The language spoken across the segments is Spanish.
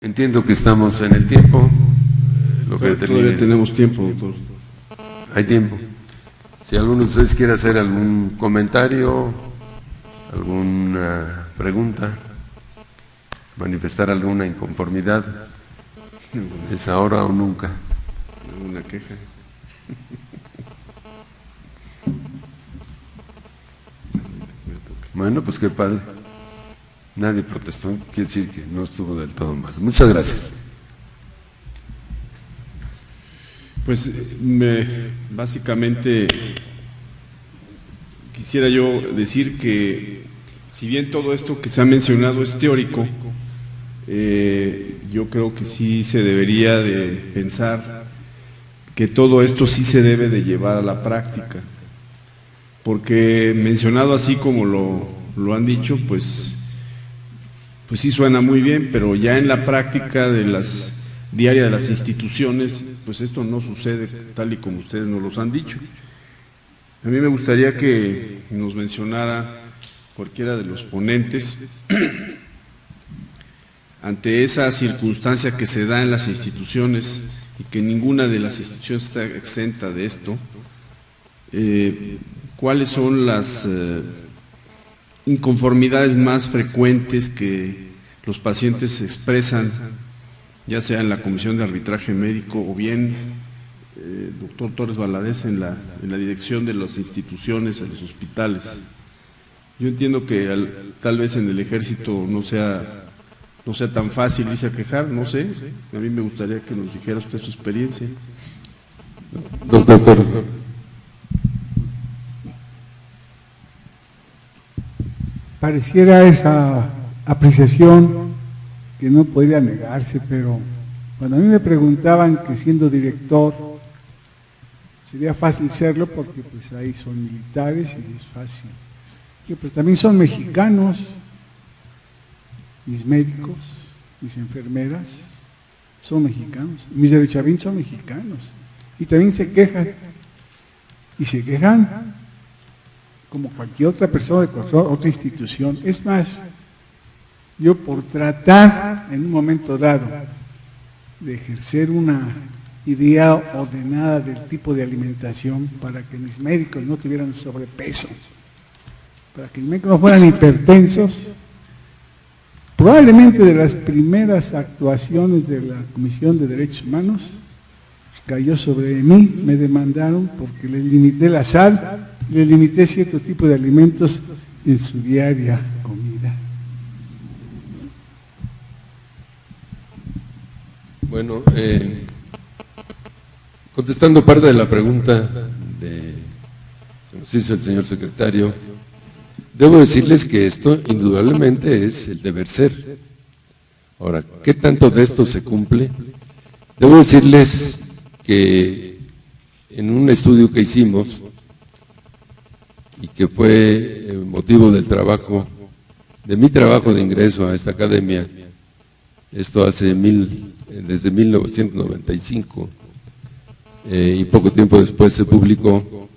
Entiendo que estamos en el tiempo. Todavía tenemos tiempo, doctor. Hay tiempo. Si alguno de ustedes quiere hacer algún comentario, alguna pregunta, manifestar alguna inconformidad, es ahora o nunca. ¿Alguna queja? Bueno, pues qué padre. Nadie protestó, quiere decir que no estuvo del todo mal. Muchas gracias. Pues básicamente quisiera yo decir que si bien todo esto que se ha mencionado es teórico, yo creo que sí se debería de pensar que todo esto sí se debe de llevar a la práctica, porque mencionado así como lo han dicho, pues sí suena muy bien, pero ya en la práctica diaria de las instituciones, pues esto no sucede tal y como ustedes nos los han dicho. A mí me gustaría que nos mencionara cualquiera de los ponentes, ante esa circunstancia que se da en las instituciones y que ninguna de las instituciones está exenta de esto, ¿cuáles son las inconformidades más frecuentes que los pacientes expresan, ya sea en la Comisión de Arbitraje Médico o bien, doctor Torres Valadez, en la dirección de las instituciones, en los hospitales? Yo entiendo que tal vez en el ejército no sea tan fácil irse a quejar, no sé, a mí me gustaría que nos dijera usted su experiencia. Doctor Torres. Pareciera esa apreciación que no podría negarse, pero cuando a mí me preguntaban que siendo director sería fácil serlo porque pues ahí son militares y es fácil. Pero también son mexicanos, mis médicos, mis enfermeras son mexicanos, mis derechohabientes son mexicanos y también se quejan y se quejan como cualquier otra persona de cualquier otra institución. Es más, yo por tratar en un momento dado de ejercer una idea ordenada del tipo de alimentación para que mis médicos no tuvieran sobrepeso, para que mis médicos no fueran hipertensos, probablemente de las primeras actuaciones de la Comisión de Derechos Humanos cayó sobre mí, me demandaron porque les limité la sal, les limité cierto tipo de alimentos en su diaria comida. Bueno, contestando parte de la pregunta que nos hizo el señor secretario, debo decirles que esto indudablemente es el deber ser. Ahora, ¿qué tanto de esto se cumple? Debo decirles que en un estudio que hicimos y que fue motivo del trabajo, de mi trabajo de ingreso a esta academia, esto desde 1995, y poco tiempo después se publicó,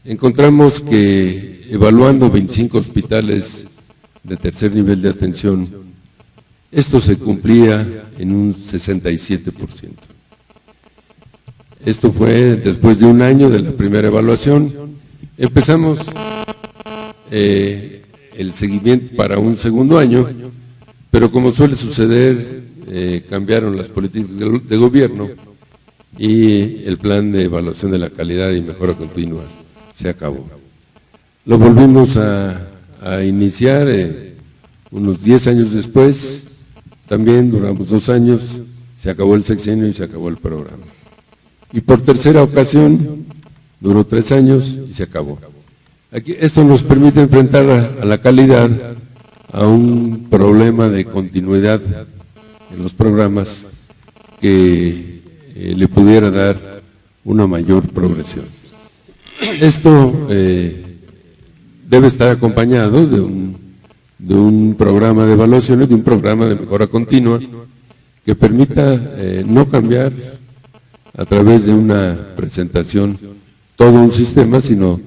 encontramos que evaluando 25 hospitales de tercer nivel de atención, esto se cumplía en un 67%. Esto fue después de un año de la primera evaluación. Empezamos el seguimiento para un segundo año, pero como suele suceder, cambiaron las políticas de gobierno y el plan de evaluación de la calidad y mejora continua se acabó. Lo volvimos a iniciar unos 10 años después, también duramos 2 años, se acabó el sexenio y se acabó el programa. Y por tercera ocasión, duró 3 años y se acabó. Esto nos permite enfrentar a la calidad a un problema de continuidad en los programas que le pudiera dar una mayor progresión. Esto debe estar acompañado de un programa de evaluaciones, de un programa de mejora continua que permita no cambiar a través de una presentación todo un sistema, sino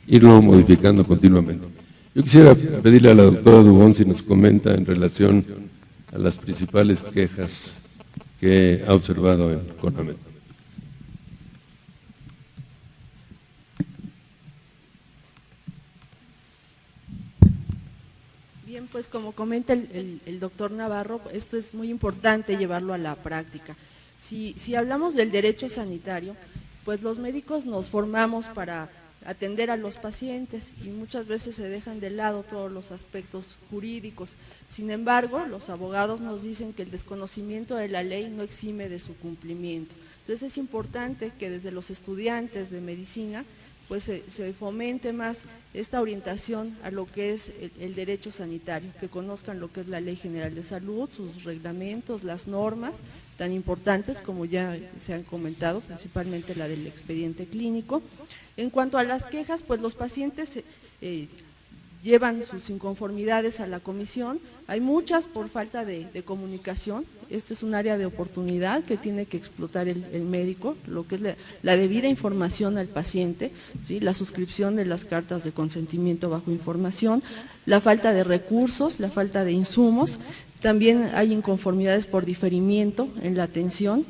irlo modificando continuamente. Yo quisiera pedirle a la doctora Dubón si nos comenta en relación a las principales quejas que ha observado en CONAMED. Bien, pues como comenta el doctor Navarro, esto es muy importante llevarlo a la práctica. Si hablamos del derecho sanitario, pues los médicos nos formamos para atender a los pacientes y muchas veces se dejan de lado todos los aspectos jurídicos. Sin embargo, los abogados nos dicen que el desconocimiento de la ley no exime de su cumplimiento. Entonces es importante que desde los estudiantes de medicina pues se fomente más esta orientación a lo que es el derecho sanitario, que conozcan lo que es la Ley General de Salud, sus reglamentos, las normas tan importantes como ya se han comentado, principalmente la del expediente clínico. En cuanto a las quejas, pues los pacientes llevan sus inconformidades a la comisión, hay muchas por falta de comunicación. Este es un área de oportunidad que tiene que explotar el médico, lo que es la debida información al paciente, ¿sí? La suscripción de las cartas de consentimiento bajo información, la falta de recursos, la falta de insumos, también hay inconformidades por diferimiento en la atención.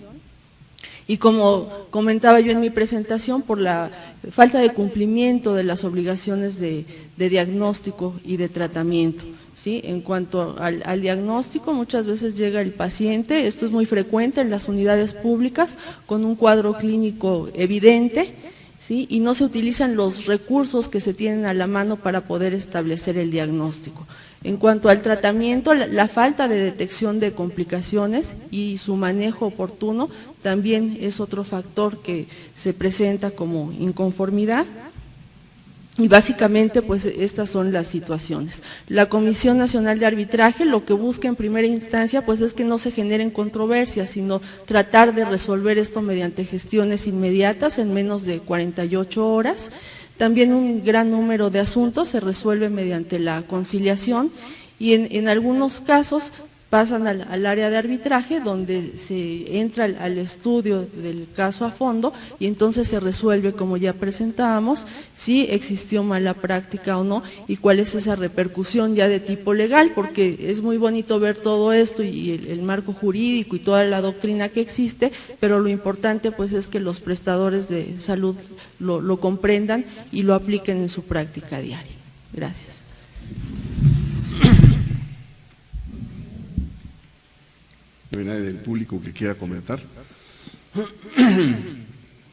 Y como comentaba yo en mi presentación, por la falta de cumplimiento de las obligaciones de diagnóstico y de tratamiento, ¿sí? En cuanto al diagnóstico, muchas veces llega el paciente, esto es muy frecuente en las unidades públicas, con un cuadro clínico evidente, ¿sí? Y no se utilizan los recursos que se tienen a la mano para poder establecer el diagnóstico. En cuanto al tratamiento, la falta de detección de complicaciones y su manejo oportuno también es otro factor que se presenta como inconformidad. Y básicamente, pues estas son las situaciones. La Comisión Nacional de Arbitraje lo que busca en primera instancia, pues es que no se generen controversias, sino tratar de resolver esto mediante gestiones inmediatas en menos de 48 horas. También un gran número de asuntos se resuelve mediante la conciliación y en algunos casos pasan al área de arbitraje, donde se entra al estudio del caso a fondo y entonces se resuelve, como ya presentábamos, si existió mala práctica o no y cuál es esa repercusión ya de tipo legal, porque es muy bonito ver todo esto y el marco jurídico y toda la doctrina que existe, pero lo importante pues es que los prestadores de salud lo comprendan y lo apliquen en su práctica diaria. Gracias. ¿No hay nadie del público que quiera comentar?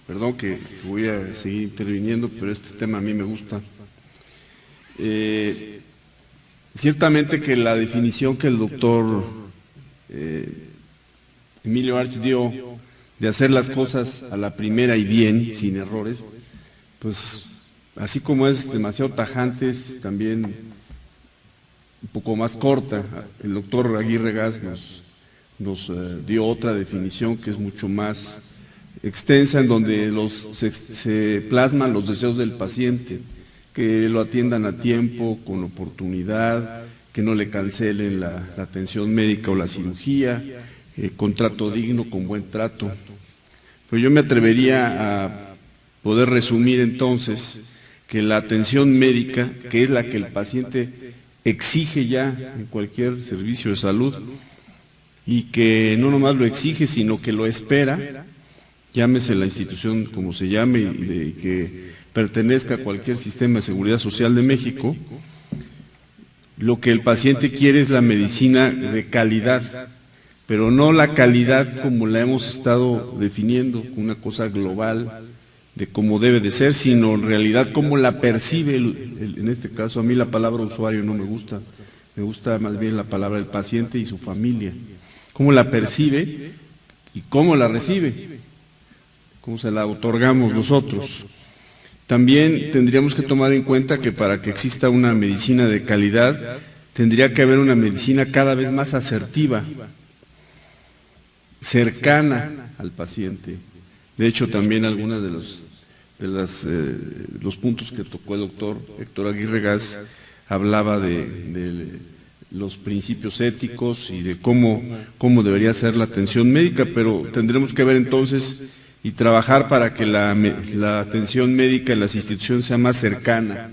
Perdón que voy a seguir interviniendo, pero este tema a mí me gusta. Ciertamente que la definición que el doctor Emilio Arch dio de hacer las cosas a la primera y bien, sin errores, pues así como es demasiado tajante, es también un poco más corta. El doctor Aguirre Gas nos dio otra definición que es mucho más extensa, en donde se plasman los deseos del paciente, que lo atiendan a tiempo, con oportunidad, que no le cancelen la atención médica o la cirugía, contrato digno con buen trato. Pero yo me atrevería a poder resumir entonces que la atención médica, que es la que el paciente exige ya en cualquier servicio de salud, y que no nomás lo exige, sino que lo espera, llámese la institución como se llame, y que pertenezca a cualquier sistema de seguridad social de México, lo que el paciente quiere es la medicina de calidad, pero no la calidad como la hemos estado definiendo, una cosa global de cómo debe de ser, sino en realidad cómo la percibe, en este caso a mí la palabra usuario no me gusta, me gusta más bien la palabra el paciente y su familia. Cómo la percibe y cómo la recibe, cómo se la otorgamos nosotros. También tendríamos que tomar en cuenta que para que exista una medicina de calidad, tendría que haber una medicina cada vez más asertiva, cercana al paciente. De hecho, también algunos de los puntos que tocó el doctor Héctor Aguirre Gas hablaba de los principios éticos y de cómo debería ser la atención médica, pero tendremos que ver entonces y trabajar para que la atención médica en las instituciones sea más cercana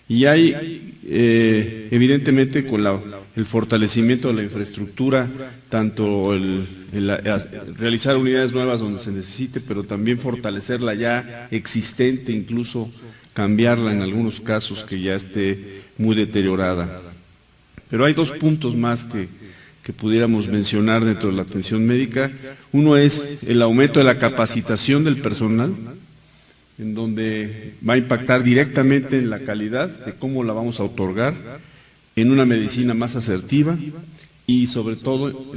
Y hay, evidentemente, con el fortalecimiento de la infraestructura, tanto realizar unidades nuevas donde se necesite, pero también fortalecer la ya existente, incluso cambiarla en algunos casos que ya esté muy deteriorada. Pero hay dos puntos más que pudiéramos mencionar dentro de la atención médica. Uno es el aumento de la capacitación del personal, en donde va a impactar directamente en la calidad de cómo la vamos a otorgar, en una medicina más asertiva y sobre todo,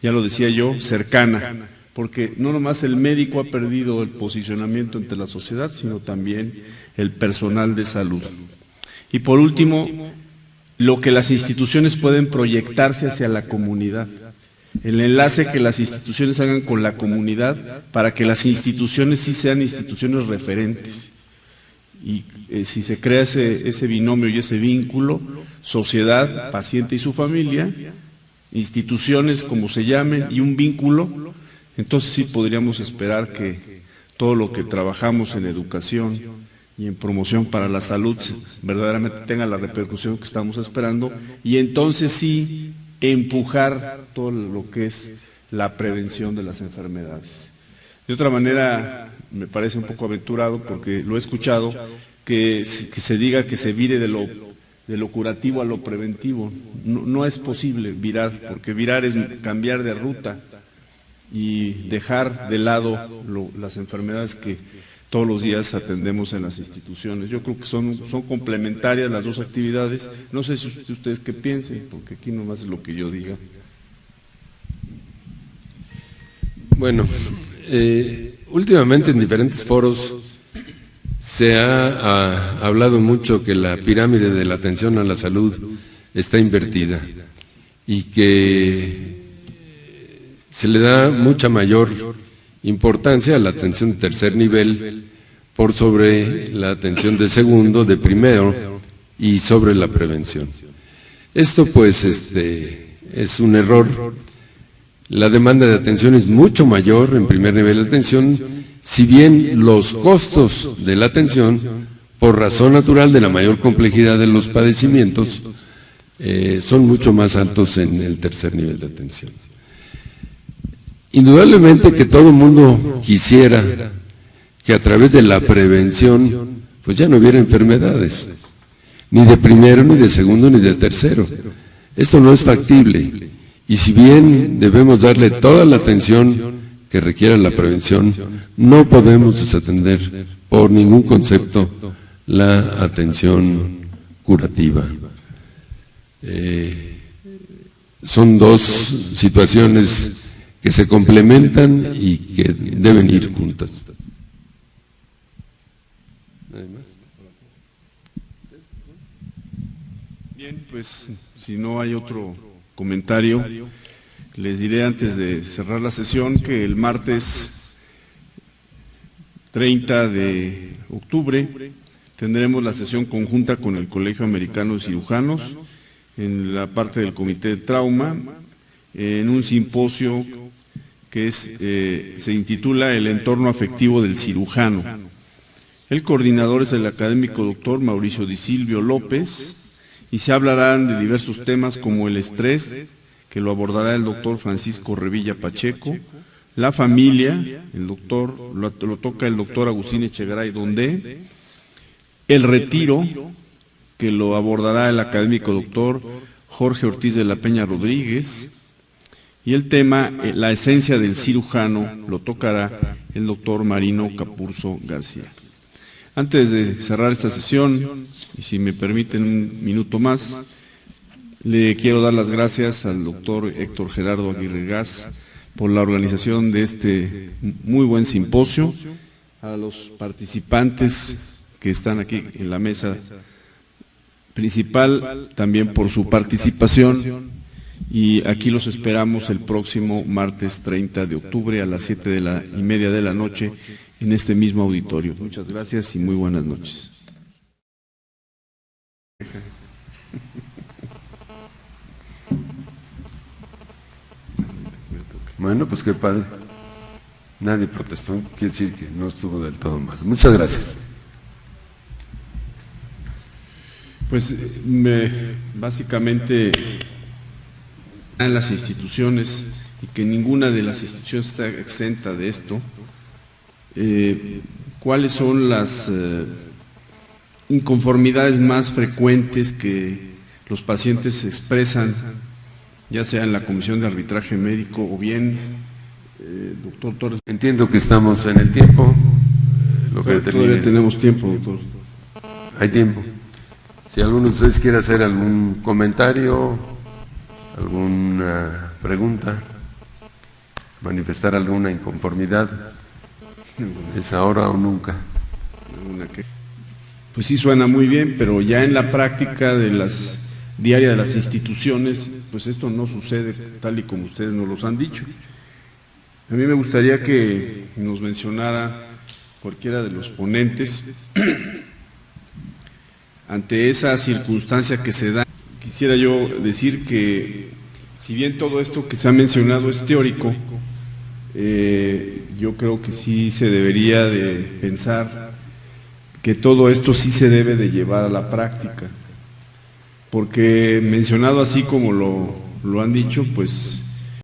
ya lo decía yo, cercana, porque no nomás el médico ha perdido el posicionamiento ante la sociedad, sino también el personal de salud. Y por último, lo que las instituciones pueden proyectarse hacia la comunidad, el enlace que las instituciones hagan con la comunidad para que las instituciones sí sean instituciones referentes. Y si se crea ese binomio y ese vínculo, sociedad, paciente y su familia, instituciones como se llamen y un vínculo, entonces sí podríamos esperar que todo lo que trabajamos en educación y en promoción para la salud verdaderamente tenga la repercusión que estamos esperando, y entonces sí empujar todo lo que es la prevención de las enfermedades. De otra manera, me parece un poco aventurado, porque lo he escuchado, que se diga que se vire de lo curativo a lo preventivo. No es posible virar, porque virar es cambiar de ruta y dejar de lado las enfermedades que todos los días atendemos en las instituciones. Yo creo que son complementarias las dos actividades. No sé si ustedes qué piensen, porque aquí nomás es lo que yo diga. Bueno, últimamente en diferentes foros se ha hablado mucho que la pirámide de la atención a la salud está invertida y que se le da mucha mayor importancia a la atención de tercer nivel por sobre la atención de segundo, de primero y sobre la prevención. Esto pues es un error. La demanda de atención es mucho mayor en primer nivel de atención, si bien los costos de la atención, por razón natural de la mayor complejidad de los padecimientos, son mucho más altos en el tercer nivel de atención. Indudablemente que todo el mundo quisiera que a través de la prevención pues ya no hubiera enfermedades, ni de primero, ni de segundo, ni de tercero. Esto no es factible, y si bien debemos darle toda la atención que requiera la prevención, no podemos desatender por ningún concepto la atención curativa. Son dos situaciones que se complementan y que deben ir juntas. Bien, pues si no hay otro comentario, les diré antes de cerrar la sesión que el martes 30 de octubre tendremos la sesión conjunta con el Colegio Americano de Cirujanos en la parte del Comité de Trauma, en un simposio que se intitula El entorno afectivo del cirujano. El coordinador es el académico doctor Mauricio Di Silvio López, y se hablarán de diversos temas como el estrés, que lo abordará el doctor Francisco Revilla Pacheco, la familia, lo toca el doctor Agustín Echegaray Dondé, el retiro, que lo abordará el académico doctor Jorge Ortiz de la Peña Rodríguez, y el tema, la esencia del cirujano, lo tocará el doctor Marino Capurzo García. Antes de cerrar esta sesión, y si me permiten un minuto más, le quiero dar las gracias al doctor Héctor Gerardo Aguirre Gas por la organización de este muy buen simposio, a los participantes que están aquí en la mesa principal, también por su participación, y aquí los esperamos el próximo martes 30 de octubre a las 7:30 de la noche en este mismo auditorio. Muchas gracias y muy buenas noches. Bueno, pues qué padre. Nadie protestó, quiere decir que no estuvo del todo mal. Muchas gracias. Pues básicamente en las instituciones, y que ninguna de las instituciones está exenta de esto, ¿cuáles son las inconformidades más frecuentes que los pacientes expresan, ya sea en la Comisión de Arbitraje Médico o bien, doctor Torres? Entiendo que estamos en el tiempo. Todavía tenemos tiempo, doctor. Hay tiempo. Si alguno de ustedes quiere hacer algún comentario, alguna pregunta, manifestar alguna inconformidad, es ahora o nunca. Pues sí suena muy bien, pero ya en la práctica diaria de las instituciones, pues esto no sucede tal y como ustedes nos los han dicho. A mí me gustaría que nos mencionara cualquiera de los ponentes ante esa circunstancia que se da. Quisiera yo decir que si bien todo esto que se ha mencionado es teórico, yo creo que sí se debería de pensar que todo esto sí se debe de llevar a la práctica, porque mencionado así como lo han dicho, pues